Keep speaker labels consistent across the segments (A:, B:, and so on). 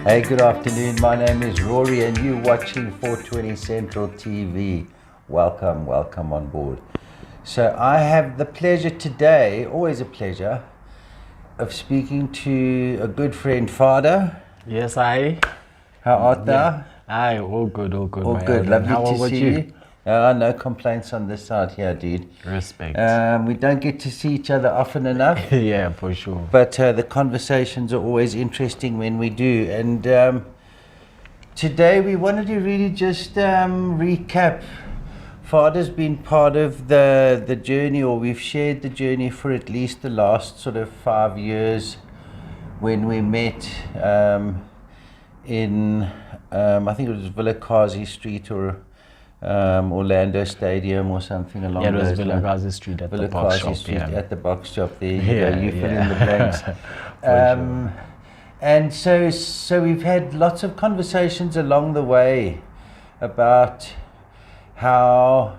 A: Hey, good afternoon. My name is Rory and you're watching 420 Central TV. Welcome on board. So I have the pleasure today, always a pleasure, of speaking to a good friend, Vader.
B: Yes, I.
A: How art thou?
B: Aye, all good.
A: All good. Lovely
B: How
A: to
B: about
A: see you. No complaints on this side here, dude.
B: Respect.
A: We don't get to see each other often enough.
B: Yeah, for sure.
A: But the conversations are always interesting when we do. And today we wanted to really just recap. Father's been part of the journey, or we've shared the journey for at least the last sort of 5 years, when we met in, I think it was Vader Kasi Street or Orlando Stadium or something along those lines.
B: Yeah, it was Vader Kasi Street at the box shop.
A: Street at the box shop. There you
B: Yeah,
A: go. You fill
B: yeah.
A: in the blanks.
B: Sure.
A: And so we've had lots of conversations along the way about how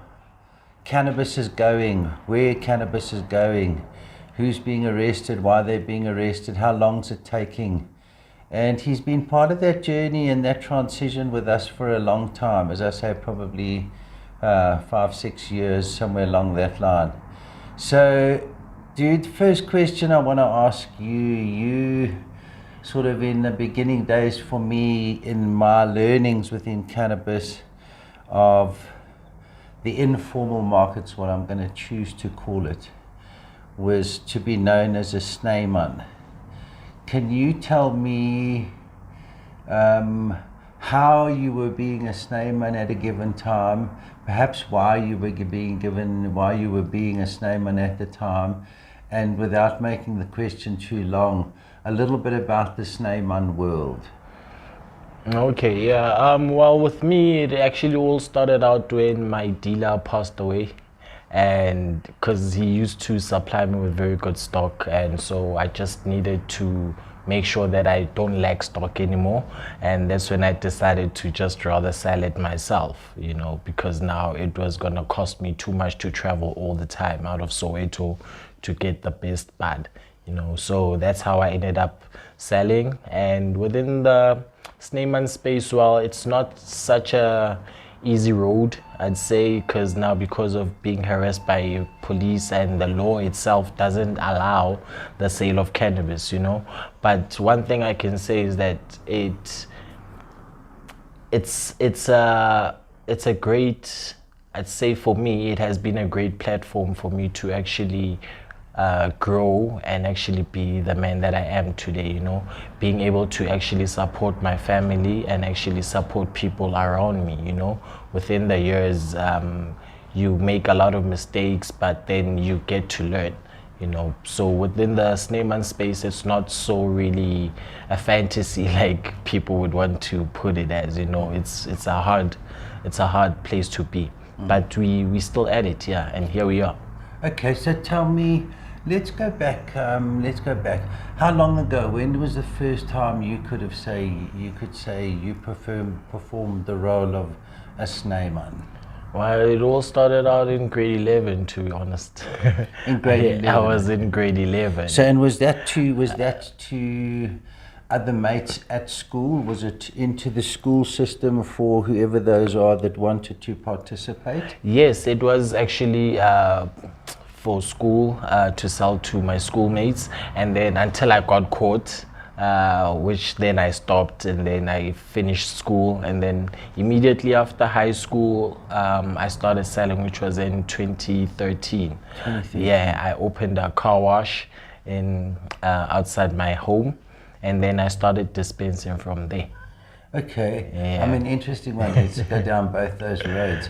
A: cannabis is going, where cannabis is going, who's being arrested, why they're being arrested, how long's it taking. And he's been part of that journey and that transition with us for a long time. As I say, probably 5-6 years, somewhere along that line. So, dude, first question I want to ask you sort of in the beginning days for me, in my learnings within cannabis, of the informal markets, what I'm going to choose to call it, was to be known as a sneeman. Can you tell me how you were being a sneeman at a given time, perhaps why you were being a sneeman at the time, and without making the question too long, a little bit about the sneeman world?
B: Okay, yeah. Well, with me, it actually all started out when my dealer passed away. And because he used to supply me with very good stock, and so I just needed to make sure that I don't lack stock anymore. And that's when I decided to just rather sell it myself, because now it was gonna cost me too much to travel all the time out of Soweto to get the best bud, so that's how I ended up selling. And within the sneeman space, well, it's not such a easy road, I'd say, because of being harassed by police, and the law itself doesn't allow the sale of cannabis, But one thing I can say is that it's a great, I'd say for me, it has been a great platform for me to actually grow and actually be the man that I am today, being able to actually support my family and actually support people around me, Within the years, you make a lot of mistakes, but then you get to learn, So within the sneeman space, it's not so really a fantasy like people would want to put it as, It's a hard place to be, but we still at it, yeah, and here we are.
A: Okay, so tell me, let's go back. How long ago? When was the first time you could say you performed the role of a sneeman?
B: Well, it all started out in grade 11, to be honest.
A: In grade 11.
B: I was in grade 11.
A: So, and was that to other mates at school? Was it into the school system for whoever those are that wanted to participate?
B: Yes, it was actually for school, to sell to my schoolmates, and then until I got caught, which then I stopped, and then I finished school, and then immediately after high school, I started selling, which was in 2013. Yeah, I opened a car wash in outside my home, and then I started dispensing from there.
A: Okay,
B: Yeah.
A: I mean, interesting one. Let's go down both those roads.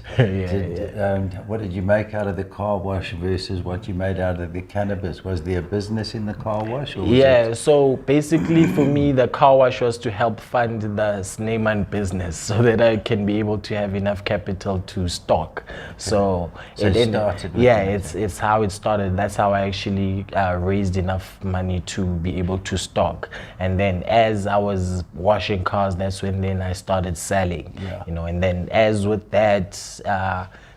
A: What did you make out of the car wash versus what you made out of the cannabis? Was there a business in the car wash? Or was
B: So basically for me, the car wash was to help fund the sneeman business so that I can be able to have enough capital to stock. So
A: it started with that.
B: it's how it started. That's how I actually raised enough money to be able to stock. And then as I was washing cars, that's when then I started selling,
A: Yeah.
B: And then as with that,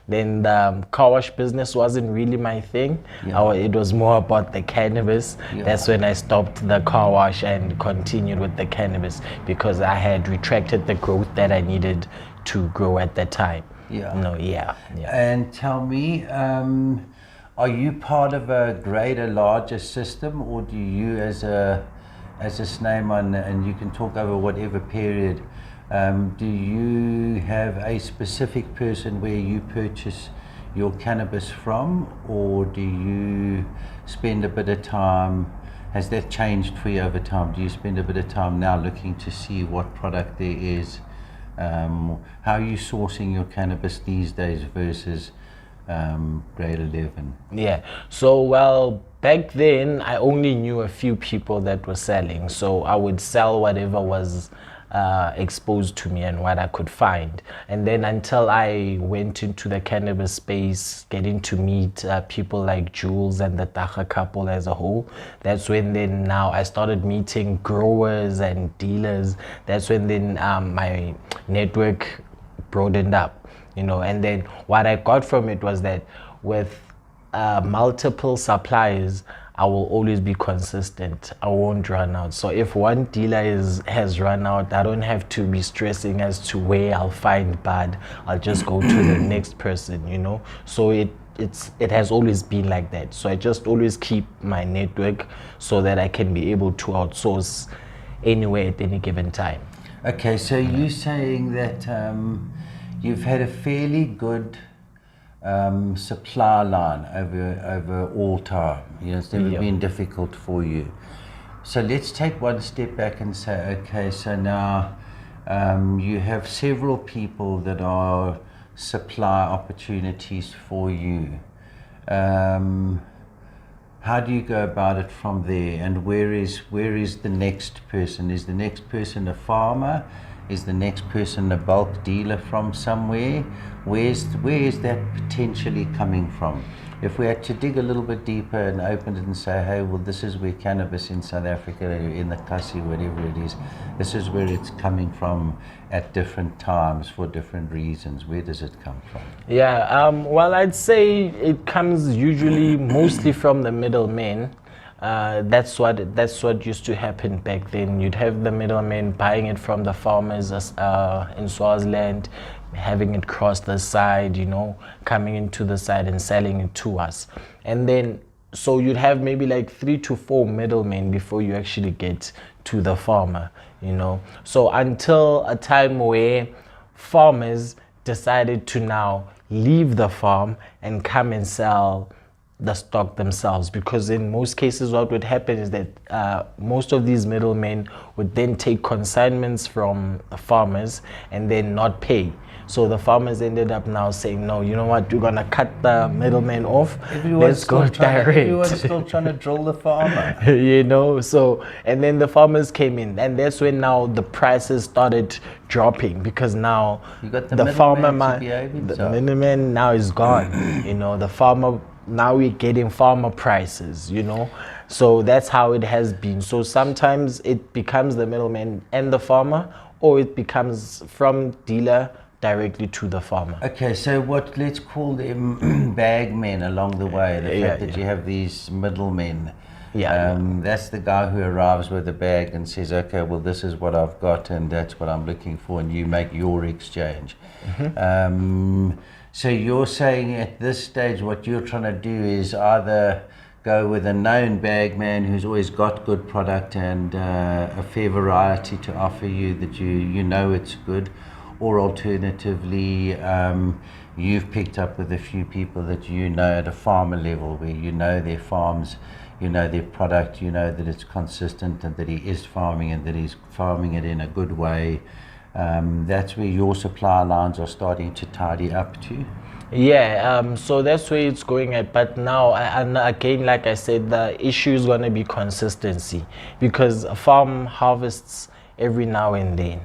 B: Then the car wash business wasn't really my thing. It was more about the cannabis. That's when I stopped the car wash and continued with the cannabis because I had retracted the growth that I needed to grow at that time.
A: And tell me, are you part of a greater, larger system, or do you, as a Snyman, and you can talk over whatever period, do you have a specific person where you purchase your cannabis from, or do you spend a bit of time? Has that changed for you over time? Do you spend a bit of time now looking to see what product there is? How are you sourcing your cannabis these days versus grade 11?
B: So back then I only knew a few people that were selling, so I would sell whatever was exposed to me and what I could find. And then until I went into the cannabis space, getting to meet people like Jules and the Taha couple as a whole, that's when then now I started meeting growers and dealers. That's when then my network broadened up, and then what I got from it was that with multiple suppliers, I will always be consistent. I won't run out. So if one dealer has run out, I don't have to be stressing as to where I'll find bud. I'll just go to the next person, So it has always been like that. So I just always keep my network so that I can be able to outsource anywhere at any given time.
A: Okay, so you're saying that you've had a fairly good supply line over all time. It's never been difficult for you. So let's take one step back and say, okay, so now you have several people that are supply opportunities for you. How do you go about it from there? And where is the next person? Is the next person a farmer? Is the next person a bulk dealer from somewhere? Where is that potentially coming from? If we had to dig a little bit deeper and open it and say, hey, well, this is where cannabis in South Africa, in the Kasi, whatever it is, this is where it's coming from at different times for different reasons. Where does it come from?
B: Well, I'd say it comes usually mostly from the middlemen. That's what used to happen back then. You'd have the middlemen buying it from the farmers in Swaziland, having it cross the side, coming into the side and selling it to us. And then, so you'd have maybe like 3 to 4 middlemen before you actually get to the farmer, So until a time where farmers decided to now leave the farm and come and sell the stock themselves, because in most cases what would happen is that most of these middlemen would then take consignments from the farmers and then not pay. So the farmers ended up now saying, no, you know what, we're going to cut the middleman off. Let's go direct.
A: Everyone's still trying to drill the farmer.
B: So, and then the farmers came in, and that's when now the prices started dropping, because now
A: you got
B: the farmer, the middleman now is gone. The farmer, now we're getting farmer prices, So that's how it has been. So sometimes it becomes the middleman and the farmer, or it becomes from dealer directly to the farmer.
A: Okay, so let's call them bagmen along the way. The fact that you have these middlemen. That's the guy who arrives with a bag and says, okay, well, this is what I've got and that's what I'm looking for, and you make your exchange. So you're saying at this stage what you're trying to do is either go with a known bagman who's always got good product and a fair variety to offer you that you know it's good, or alternatively you've picked up with a few people that at a farmer level where their farms, their product, that it's consistent and that he is farming and that he's farming it in a good way. That's where your supply lines are starting to tidy up to.
B: So that's where it's going at. But now, and again, like I said, the issue is going to be consistency, because a farm harvests every now and then,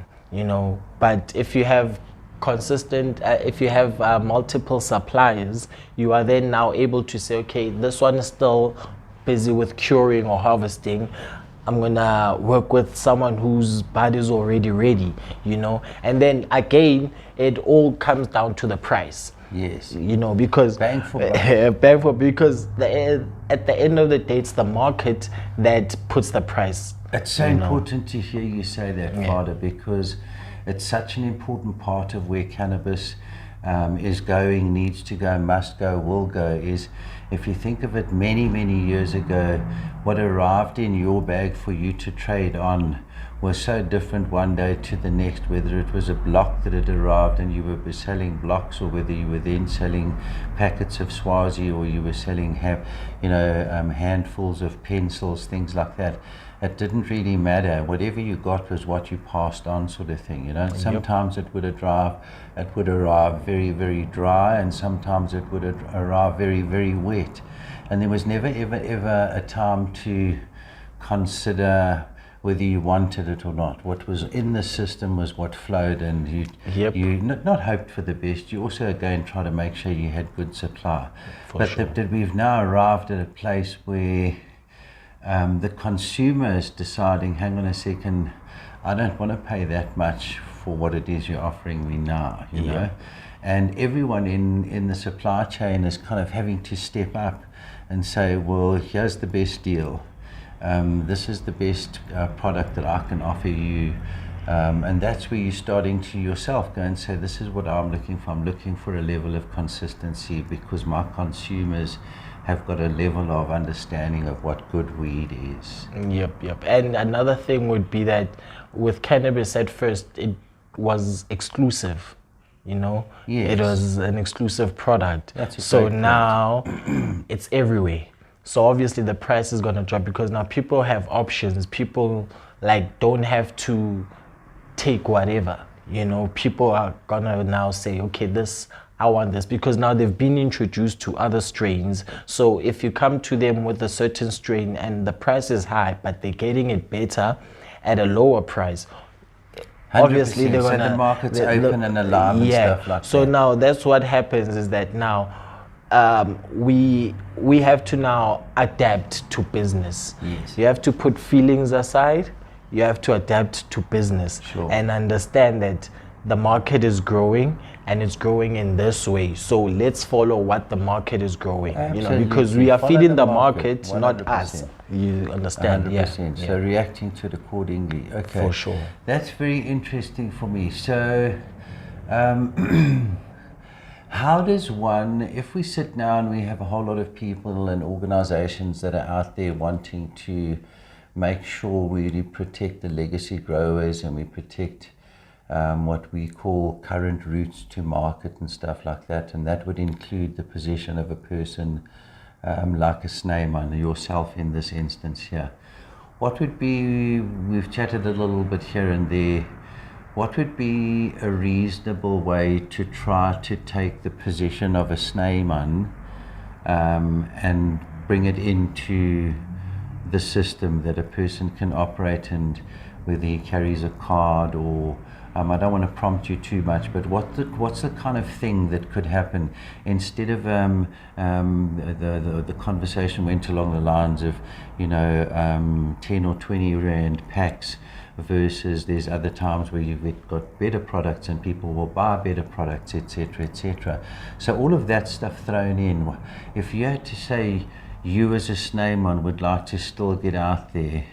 B: but if you have multiple suppliers, you are then now able to say, okay, this one is still busy with curing or harvesting. I'm gonna work with someone whose bud is already ready, And then again, it all comes down to the price.
A: Yes.
B: You know, because
A: Bang for buck.
B: bang for, because at the end of the day, it's the market that puts the price.
A: It's so
B: you know.
A: important to hear you say that, Vader, because it's such an important part of where cannabis is going, needs to go, must go, will go. Is, if you think of it, many, many years ago, what arrived in your bag for you to trade on was so different one day to the next, whether it was a block that had arrived and you were selling blocks, or whether you were then selling packets of Swazi, or you were selling handfuls of pencils, things like that. It didn't really matter. Whatever you got was what you passed on, sort of thing. Sometimes it would arrive very, very dry, and sometimes it would arrive very, very wet. And there was never, ever a time to consider whether you wanted it or not. What was in the system was what flowed, and you not hoped for the best. You also again try to make sure you had good supply. But we've now arrived at a place where the consumer is deciding, hang on a second, I don't want to pay that much for what it is you're offering me now, you know. And everyone in the supply chain is kind of having to step up and say, well, here's the best deal. This is the best product that I can offer you. And that's where you're starting to yourself go and say, this is what I'm looking for. I'm looking for a level of consistency, because my consumers have got a level of understanding of what good weed is.
B: Yep. And another thing would be that with cannabis, at first it was exclusive, you know.
A: Yes.
B: It was an exclusive product.
A: So
B: now it's everywhere. So obviously the price is going to drop, because now people have options. People don't have to take whatever, you know. People are going to now say, okay, I want this, because now they've been introduced to other strains. So if you come to them with a certain strain and the price is high, but they're getting it better at a lower price,
A: 100%.
B: Obviously they're gonna,
A: so the market's open and alive and stuff like
B: so
A: that.
B: now that's what happens, is that now we have to now adapt to business.
A: Yes.
B: You have to put feelings aside. You have to adapt to business.
A: Sure.
B: And understand that the market is growing, and it's growing in this way. So let's follow what the market is growing.
A: Absolutely.
B: Because we are
A: Follow
B: feeding
A: the
B: the
A: market,
B: market, not us.
A: 100%.
B: You understand?
A: 100%. So reacting to it accordingly. Okay.
B: For sure.
A: That's very interesting for me. So how does one, if we sit now and we have a whole lot of people and organizations that are out there wanting to make sure we protect the legacy growers, and we protect what we call current routes to market and stuff like that, and that would include the position of a person like a Snyman, yourself in this instance here. What would be, we've chatted a little bit here and there, what would be a reasonable way to try to take the position of a Snyman and bring it into the system that a person can operate, and whether he carries a card or I don't want to prompt you too much, but what's the kind of thing that could happen instead of the conversation went along the lines of 10 or 20 rand packs versus there's other times where you've got better products and people will buy better products, etc., etc. So all of that stuff thrown in. If you had to say you as a Snyman would like to still get out there,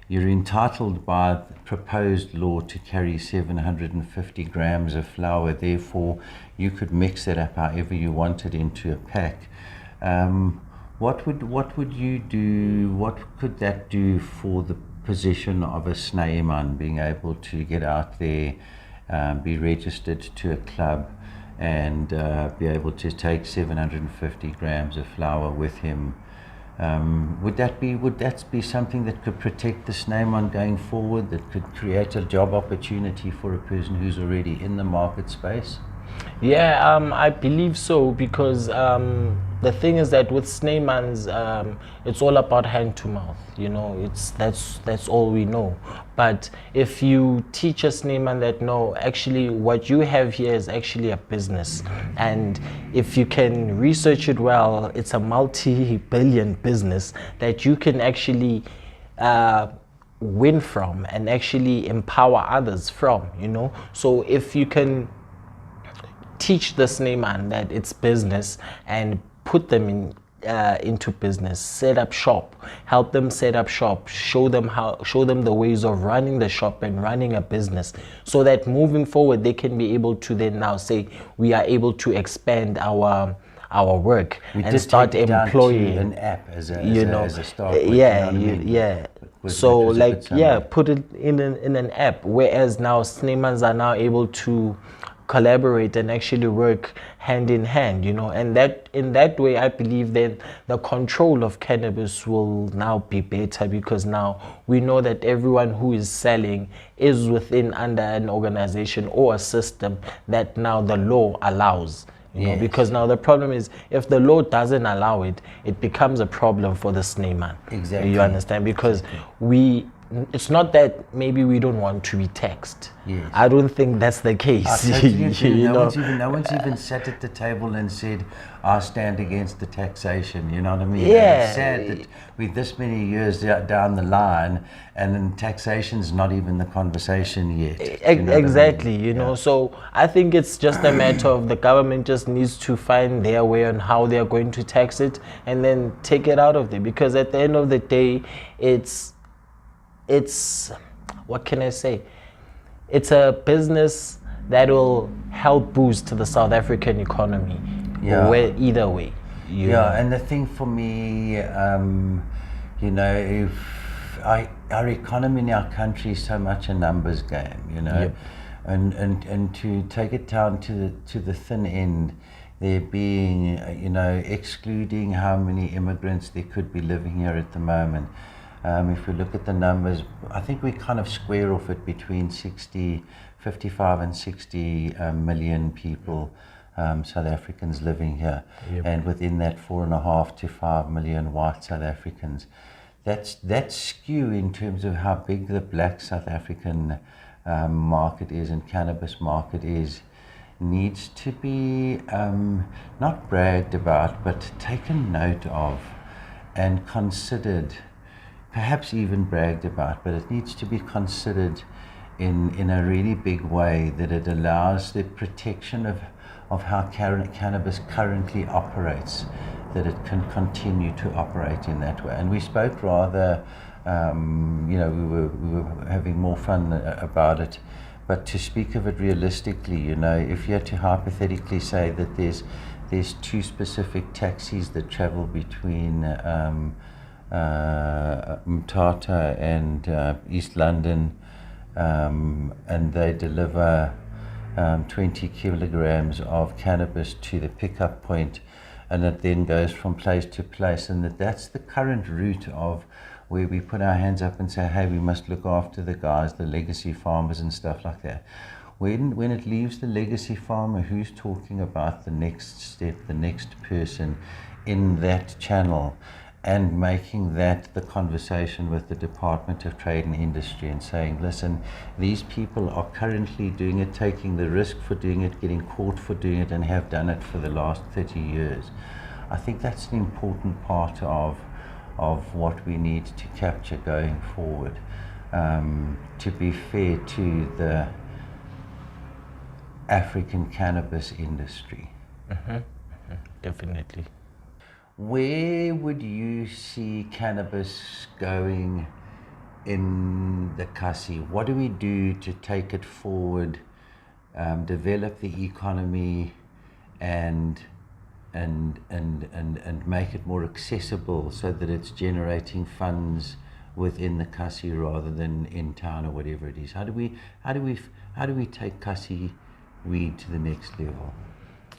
A: you're entitled by the proposed law to carry 750 grams of flour. Therefore, you could mix that up however you wanted into a pack. What would you do? What could that do for the position of a Snyman, being able to get out there, be registered to a club, and be able to take 750 grams of flour with him? Would that be something that could protect the Snyman going forward, that could create a job opportunity for a person who's already in the market space?
B: Yeah, I believe so, because the thing is that with Snymans, it's all about hand to mouth. That's all we know. But if you teach a Snyman that no, actually what you have here is actually a business, and if you can research it well, it's a multi-billion business that you can actually win from and actually empower others from. So if you can teach the Sneeman that it's business and put them into business, set up shop, help them set up shop, show them the ways of running the shop and running a business, so that moving forward they can be able to then now say we are able to expand our work and start employing
A: an app as a start.
B: So like put it in an app, whereas now Sneemans are now able to collaborate and actually work hand in hand, and that in that way I believe then the control of cannabis will now be better, because now we know that everyone who is selling is within under an organization or a system that now the law allows. Because now the problem is, if the law doesn't allow it, it becomes a problem for the Sneeman.
A: Exactly.
B: You understand? Because it's not that maybe we don't want to be taxed.
A: Yes.
B: I don't think that's the case.
A: I totally agree. No one's even sat at the table and said, I stand against the taxation. You know what I mean?
B: Yeah.
A: It's sad that we're this many years down the line and then taxation's not even the conversation yet.
B: Exactly. So I think it's just a matter of the government just needs to find their way on how they're going to tax it and then take it out of there. Because at the end of the day, it's what can I say? It's a business that will help boost the South African economy. Either way.
A: And the thing for me, if our economy in our country is so much a numbers game, and to take it down to the thin end, there being, excluding how many immigrants there could be living here at the moment. If we look at the numbers, I think we kind of square off it between 55 and 60 million people, South Africans living here.
B: Yep.
A: And within that 4.5 to 5 million white South Africans. That's skew in terms of how big the black South African market is and cannabis market is, needs to be not bragged about, but taken note of and considered. Perhaps even bragged about, but it needs to be considered in a really big way, that it allows the protection of how cannabis currently operates, that it can continue to operate in that way. And we spoke rather, we were having more fun about it, but to speak of it realistically, if you had to hypothetically say that there's two specific taxis that travel between Mthatha and East London, and they deliver 20 kilograms of cannabis to the pickup point, and it then goes from place to place, and that's the current route of where we put our hands up and say, hey, we must look after the guys, the legacy farmers and stuff like that. When it leaves the legacy farmer, who's talking about the next step, the next person in that channel, and making that the conversation with the Department of Trade and Industry and saying, listen, these people are currently doing it, taking the risk for doing it, getting caught for doing it, and have done it for the last 30 years. I think that's an important part of what we need to capture going forward, to be fair to the African cannabis industry.
B: Definitely.
A: Where would you see cannabis going in the Kasi? What do we do to take it forward, develop the economy, and make it more accessible so that it's generating funds within the Kasi rather than in town or whatever it is? How do we take Kasi weed to the next level?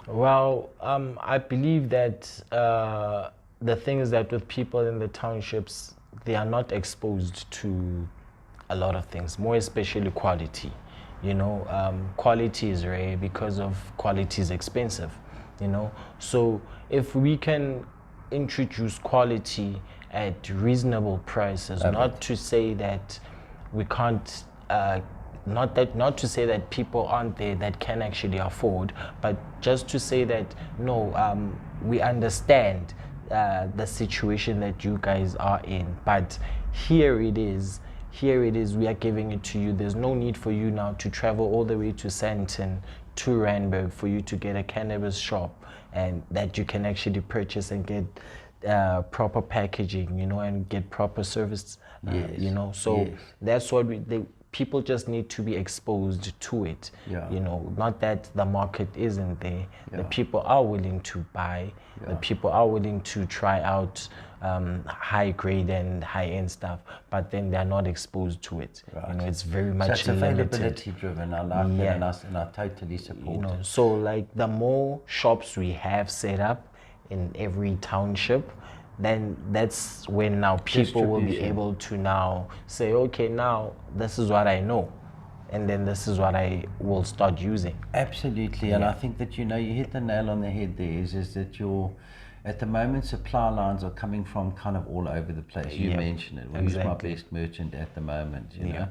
B: Well, I believe that the thing is that with people in the townships, they are not exposed to a lot of things, more especially quality. Quality is rare because of quality is expensive, So if we can introduce quality at reasonable prices, not to say that we can't not to say that people aren't there that can actually afford, but just to say that we understand the situation that you guys are in, but here it is, we are giving it to you. There's no need for you now to travel all the way to Sandton to Randburg for you to get a cannabis shop, and that you can actually purchase and get proper packaging, you know, and get proper service, you know. So that's what people just need to be exposed to it. You know, not that the market isn't there. The people are willing to buy. The people are willing to try out high grade and high end stuff, but then they're not exposed to it. You know, it's very much
A: so it's
B: limited.
A: availability driven. I like that, and I totally support
B: You know,
A: it.
B: so like the more shops we have set up in every township, then that's when now people will be able to now say, okay, now this is what I know, and then this is what I will start using.
A: Absolutely, and I think that, you know, you hit the nail on the head there, is that at the moment, supply lines are coming from kind of all over the place. You mentioned it. Who's my best merchant at the moment, you know?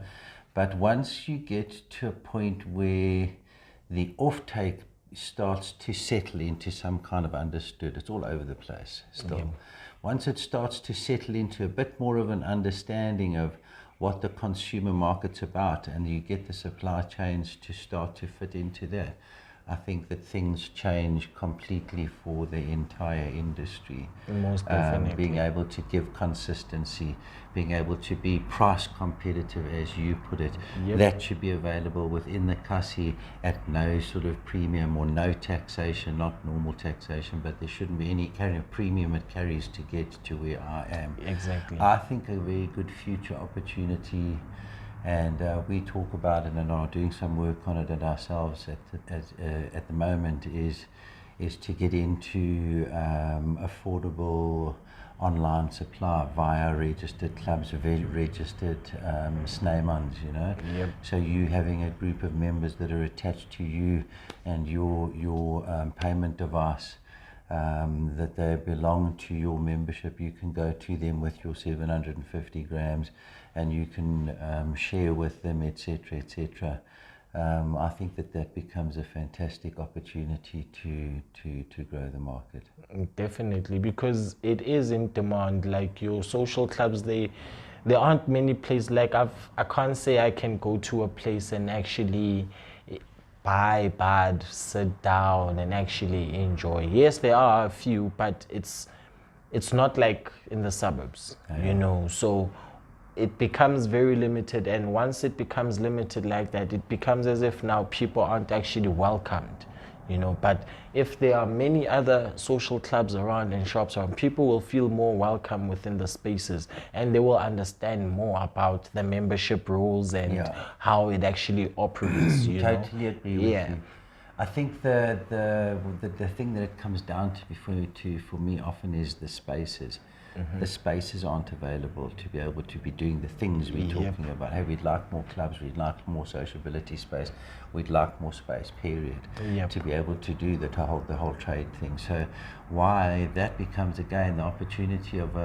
A: But once you get to a point where the offtake starts to settle into some kind of understood, it's all over the place still. Once it starts to settle into a bit more of an understanding of what the consumer market's about, and you get the supply chains to start to fit into that, I think that things change completely for the entire industry.
B: Most definitely.
A: Being able to give consistency, being able to be price competitive, as you put it, that should be available within the Kasi at no sort of premium or no taxation, not normal taxation, but there shouldn't be any kind of premium it carries to get to where I am.
B: Exactly.
A: I think a very good future opportunity, and we talk about it and are doing some work on it at ourselves at the moment, is to get into affordable online supply via registered clubs, registered sneemans, you know. So you having a group of members that are attached to you and your payment device, that they belong to your membership. You can go to them with your 750 grams and you can share with them, etc., etc. I think that becomes a fantastic opportunity to grow the market.
B: Definitely, because it is in demand. Like your social clubs, there aren't many places. Like I can't say I can go to a place and actually buy bad, sit down and actually enjoy. Yes, there are a few, but it's not like in the suburbs, you know. So it becomes very limited, and once it becomes limited like that, it becomes as if now people aren't actually welcomed, you know. But if there are many other social clubs around and shops around, people will feel more welcome within the spaces, and they will understand more about the membership rules and how it actually operates. You
A: totally agree with you. I think the thing that it comes down to for me often is the spaces. The spaces aren't available to be able to be doing the things we're talking about. Hey, we'd like more clubs, we'd like more sociability space, we'd like more space, period, to be able to do the whole trade thing. So why that becomes again the opportunity of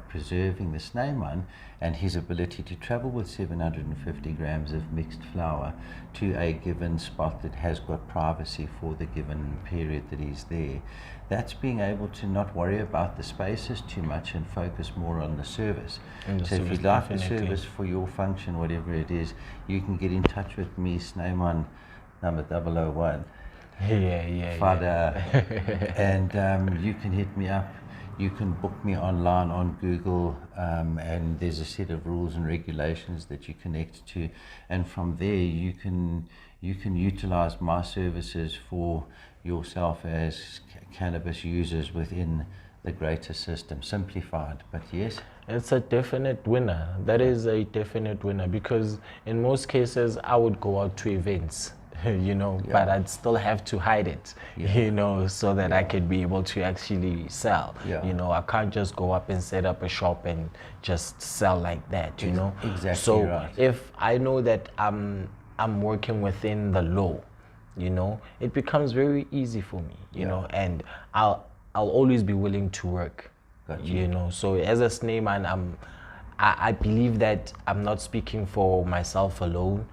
A: preserving the sneeman and his ability to travel with 750 grams of mixed flour to a given spot that has got privacy for the given period that he's there. That's being able to not worry about the spaces too much and focus more on the service. So if you'd like the service for your function, whatever it is, you can get in touch with me, Sneeman number 001. And you can hit me up. You can book me online on Google, and there's a set of rules and regulations that you connect to, and from there you can utilize my services for yourself as cannabis users within the greater system. Simplified, but yes,
B: it's a definite winner. That is a definite winner, because in most cases I would go out to events, you know, but I'd still have to hide it, you know, so that I could be able to actually sell. You know, I can't just go up and set up a shop and just sell like that, you know.
A: Exactly.
B: So if I know that I'm working within the law, you know, it becomes very easy for me, you know, and I'll always be willing to work, you know. So as a sneeman, I believe that I'm not speaking for myself alone,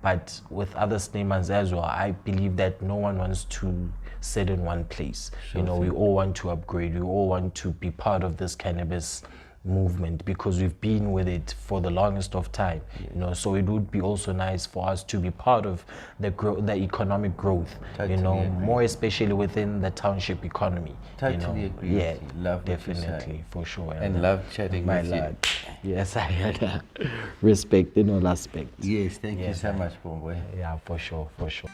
B: but with other sneemans as well. I believe that no one wants to sit in one place. You know, we all want to upgrade. We all want to be part of this cannabis movement because we've been with it for the longest of time. You know, so it would be also nice for us to be part of the economic growth.
A: Totally
B: you know,
A: agree.
B: more especially within the township economy.
A: Totally agree.
B: Yeah,
A: with you. Love what you say.
B: definitely, for sure.
A: And love chatting
B: my
A: with
B: lad. Yes, I had respect in all aspects.
A: you. Yes, thank you
B: Yes,
A: so much, boy.
B: Yeah, for sure, for sure.